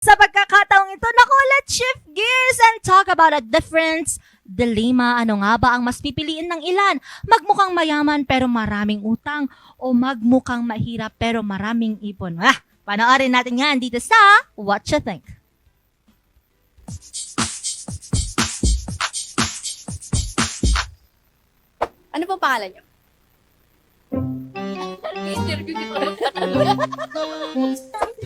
Sa pagkakataong ito, naku, let's shift gears and talk about a difference dilemma. Ano nga ba ang mas pipiliin ng ilan? Magmukhang mayaman pero maraming utang o magmukhang mahirap pero maraming ipon? Panoorin natin yan dito sa What You Think. Ano pong pangalan niyo?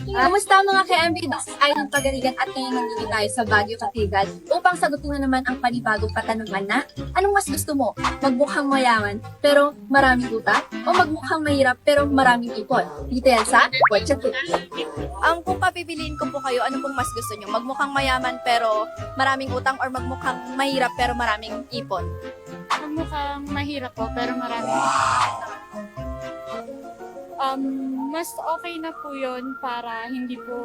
Kamusta mga ka-MB? This is Aileen Pagaligan at ngayon nandito tayo sa Baguio Cathedral upang sagutin na naman ang panibagong katanungan na anong mas gusto mo? Magmukhang mayaman pero maraming utang o magmukhang mahirap pero maraming ipon? Dito yan sa What You Think. Kung papipiliin ko po kayo, ano pong mas gusto niyo? Magmukhang mayaman pero maraming utang or magmukhang mahirap pero maraming ipon? Mukhang mahirap po, pero marami. Mas okay na po yun para hindi po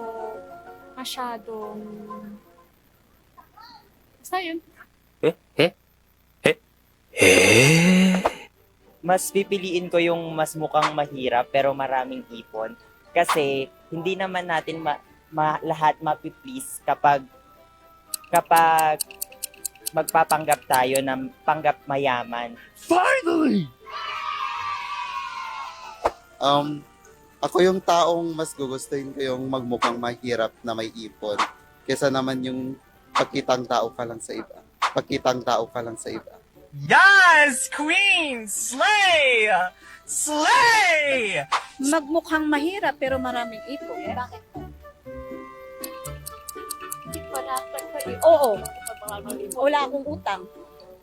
masyadong... Basta yun. Mas pipiliin ko yung mas mukhang mahirap pero maraming ipon. Kasi hindi naman natin lahat mapiplease kapag magpapanggap tayo ng panggap mayaman. Finally! Ako yung taong mas gugustuhin ko yung magmukhang mahirap na may ipon kesa naman yung pagkitang tao ka lang sa iba. Pagkitang tao ka lang sa iba. Yes! Queen! Slay! Slay! Magmukhang mahirap pero maraming ipon. Bakit? Oo. Wala akong utang.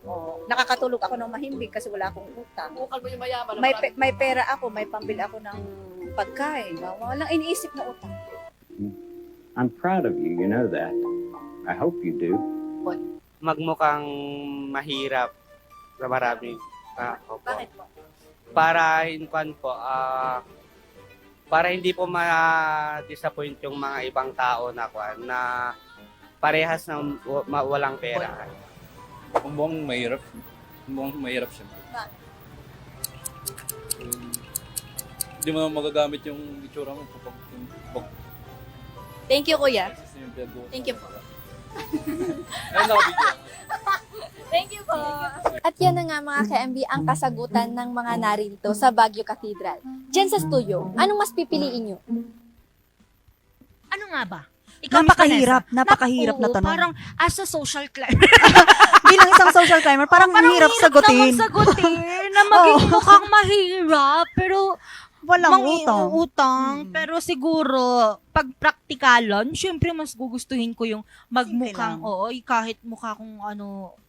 Oh, nakakatulog ako ng mahimbing kasi wala akong utang. Bukal mo yung mayaman. May pera ako, may pambili ako ng pagkain. Walang iniisip na utang. I'm proud of you, you know that. I hope you do. Magmukhang mahirap na marami. Opo. Bakit po? Para para hindi po ma-disappoint yung mga ibang tao na parehas ng walang pera. Mukhang mahirap. Mukhang mahirap siya. Hindi mo naman magagamit yung itsura mo kapag Thank you, kuya. Thank you po. Thank you po. At yan na nga mga ka-MB ang kasagutan ng mga narito sa Baguio Cathedral. Diyan sa studio, anong mas pipiliin nyo? Ano nga ba? Ikaw, Napakahirap na Oo, tanong. Parang as a social climber. Bilang isang social climber, parang hirap sagutin. Naman sagutin na maging mukhang mahirap, pero Walang utang. utang. Pero siguro, pag praktikalan, syempre mas gugustuhin ko yung magmukhang, kahit mukha kong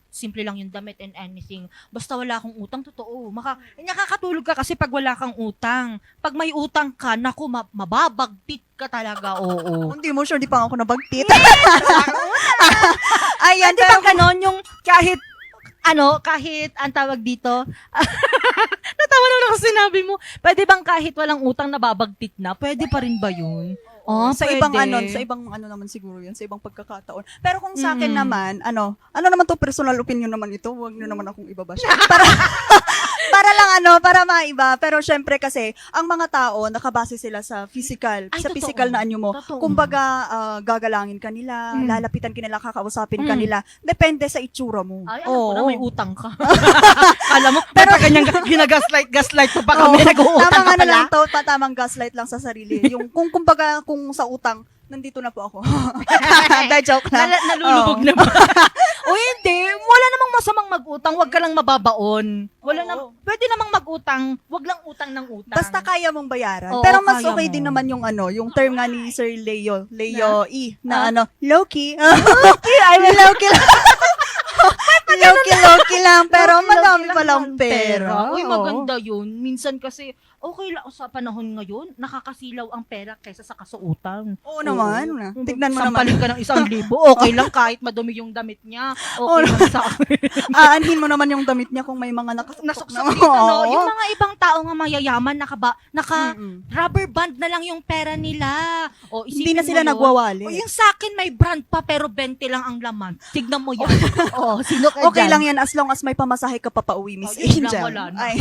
simple lang yung damit and anything. Basta wala akong utang, totoo. Nakakatulog ka kasi pag wala kang utang. Pag may utang ka, naku, mababagtit ka talaga, oo. Hindi mo sure, di pa ako nabagtit. Ayan, di ba ganon yung kahit ang tawag dito, natawa naman ako sinabi mo, pwede bang kahit walang utang nababagtit na? Pwede pa rin ba yun? Sa pwede. ibang naman siguro yan, sa ibang pagkakataon. Pero kung sa akin naman, ano naman to, personal opinion naman ito, huwag niyo naman akong ibabash. Para lang para maiba. Pero syempre kasi, ang mga tao, nakabase sila sa physical, Ay, sa totoo. physical na anyo mo. Totoo. Kumbaga, gagalangin ka nila, lalapitan ka nila, kakausapin ka nila. Depende sa itsura mo. Ay, alam ko na, may utang ka. Alam mo, Pero pero kanyang ginagaslight pa kami, nag-uutang ka tamang pala. lang to, tamang gaslight lang sa sarili. Yung kumbaga kung sa utang, nandito na po ako. Dahil joke lang. Nalulubog na ba? O hindi, wala namang masamang mag-utang, wag ka lang mababaon. Pwede namang mag-utang, wag lang utang ng utang. Basta kaya mong bayaran. Oo, Pero mas kaya okay mo. din naman yung yung term nga ni Sir Leo E, na low-key. Low-key lang. Low-key lang, pero madami palang pera. Uy, Oo. maganda yun. Minsan kasi, okay lang sa panahon ngayon, nakakasilaw ang pera kaysa sa kasuutan. Oo naman. Tignan mo naman. Sampalin ka ng 1,000, okay lang kahit madumi yung damit niya. Oo. Okay lang sa akin. Aanhin mo naman yung damit niya kung may mga nakasuksok Nasuksok na. yung mga ibang tao nga mayayaman, Mm-mm. rubber band na lang yung pera nila. O, Hindi isipin na sila mo yun. nagwawali. O, yung sa akin may brand pa pero 20 lang ang laman. Tignan mo yan. Sino ka Okay dyan? lang yan as long as may pamasahe ka pa pauwi, Miss Oh, yun lang, Angel. wala na. Ay,